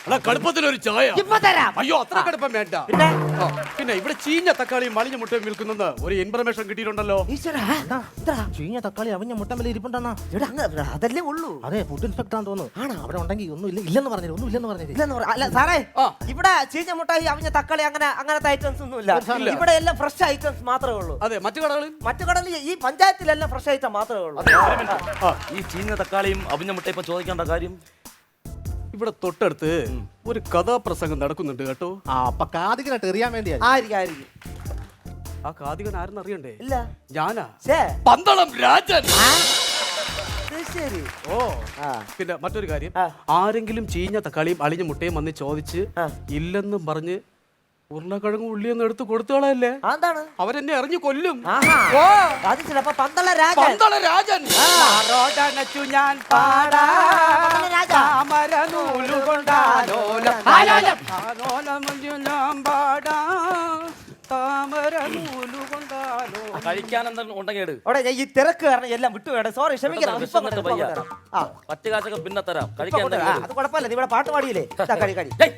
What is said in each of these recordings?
എടാ കടുപ്പത്തിനൊരു ചായ. ഇപ്പൊ തരാം. അയ്യോ അത്ര കടുപ്പം വേണ്ട. പിന്നെ പിന്നെ ഇവിടെ ചീഞ്ഞ തക്കാളിയും മലിഞ്ഞ മുട്ടയും വിൽക്കുന്നെന്ന് ഒരു ഇൻഫർമേഷൻ കിട്ടിയിട്ടുണ്ടല്ലോ. ഈശ്വരാ, എന്താ? ചീഞ്ഞ തക്കാളി അവഞ്ഞ മുട്ടമ്പല ഇരിപ്പുണ്ടെന്നാ. ഇവിടെ അങ്ങ് അതല്ലേ ഉള്ളൂ. അതെ, ഫുഡ് ഇൻസ്പെക്ടർ ആണെന്ന് തോന്നുന്നു. ആണോ? അവിടെ ഉണ്ടെങ്കിൽ ഒന്നും ഇല്ലെന്ന് പറഞ്ഞു. അല്ല സാറേ, ആ. ഇവിടെ ചീഞ്ഞ മുട്ടായി അവിഞ്ഞ തക്കാളി അങ്ങനത്തെ ഐറ്റംസ് ഒന്നും ഇല്ല. ഇവിടെ എല്ലാം ഫ്രഷ് ഐറ്റംസ് മാത്രമേ ഉള്ളൂ. അതെ, മറ്റു കടകളിൽ മറ്റു കടലിൽ ഈ പഞ്ചായത്തിലെല്ലാം ഫ്രഷ് ഐറ്റം മാത്രമേ ഉള്ളൂ. ഈ ചീഞ്ഞ തക്കാളിയും അവിഞ്ഞ മുട്ട ഇപ്പൊ ചോദിക്കേണ്ട കാര്യം, ഇവിടെ തൊട്ടടുത്ത് ഒരു കഥാപ്രസംഗം നടക്കുന്നുണ്ട് കേട്ടോ. അപ്പൊ കാതികനായിട്ട് എറിയാൻ വേണ്ടിയാ. ആയിരിക്കും. ആ കാതികൻ ആരെന്ന് അറിയണ്ടേ? ഇല്ല. ഞാനാ, ഛേ, പന്തളം രാജൻ. ഇത് ശരി. ഓ, ആ. പിന്നെ മറ്റൊരു കാര്യം, ആ. ആരെങ്കിലും ചീഞ്ഞ തക്കാളിയും അളിഞ്ഞ മുട്ടയും വന്ന് ചോദിച്ച് ആ. ഇല്ലെന്നും പറഞ്ഞ് ഉരുളക്കിഴങ്ങ് ഉള്ളിയൊന്നും എടുത്ത് കൊടുത്തോളല്ലേ, അതെന്താണ്? അവരെന്നെ എറിഞ്ഞു കൊല്ലും. ആഹാ. ഓ, അത് ചിലപ്പോ പന്തള രാജൻ. പന്തള രാജൻ. ആരോടനച്ചു ഞാൻ പാടാം, പന്തള രാജ. താമരനൂലുകൊണ്ടാലോലം. ആലോലം. ആലോലമഞ്ചു ഞാൻ പാടാം, താമരനൂലുകൊണ്ടാലോലം. കഴിക്കാൻ എന്തെങ്കിലും ഉണ്ടെങ്കിൽ എടു. അവിടെ ഈ തിരക്ക് കാരണം എല്ലാം വിട്ടു വേണം. സോറി, ക്ഷമിക്കണം. ഇപ്പൊ വിശന്നിട്ട് കൊണ്ടുവരാം, വയ്യ. ഇപ്പൊ കൊണ്ടുവരാം. ആ, പത്ത് കാശൊക്കെ പിന്നെ തരാം. ഇപ്പൊ കഴിക്കാൻ കൊണ്ടുവരാം. എന്തെങ്കിലും അത് കുഴപ്പമില്ല. നീ ഇവിടെ പാട്ട് പാടിയില്ലേ? ഇതാ, കഴി. ഏയ്,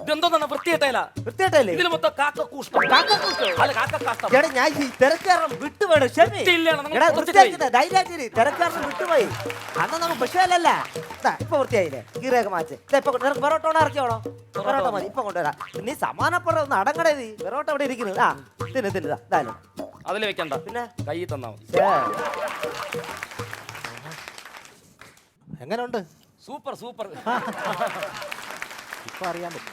ഇതെന്തോന്നാ വൃത്തികെട്ടയില? വൃത്തിയായിട്ടല്ലേ? ഇതിന് മൊത്തം കാക്ക കൂഷ്ടം. കാക്കക്കൂട്ടോ? അല്ല, കാക്ക കാഷ്ടം. എടാ, ഞാൻ ഈ തിരക്ക് കാരണം വിട്ടു വേണം. ക്ഷമി. വൃത്തിയില്ലാണ്, നിങ്ങൾ എടാ, കുറച്ച് വൃത്തിയാക്കില്ല. ധൈര്യമായിട്ട് തിരക്ക് കാരണം വിട്ടുപോയി. അന്ന് നമുക്ക് വിഷയമല്ലല്ല. ഇപ്പൊ വൃത്തിയായില്ലേ? കീറയൊക്കെ മാച്ച്. ഇപ്പൊ നിനക്ക് പെറോട്ടോണ ഇറക്കിയോളോ? പെറോട്ട മതി. ഇപ്പൊ കൊണ്ടുവരാം. നീ സമാനപ്പുറം ഒന്ന് അടങ്ങടേ. നീ പെറോട്ട ഇവിടെ ഇരിക്കുന്നത്. ആ, തിന്ന്. അതില് വെക്കണ്ട, പിന്നെ കൈ തന്നാ മതി. എങ്ങനെയുണ്ട്? Super super. ഇപ്പൊ അറിയാൻ പറ്റും.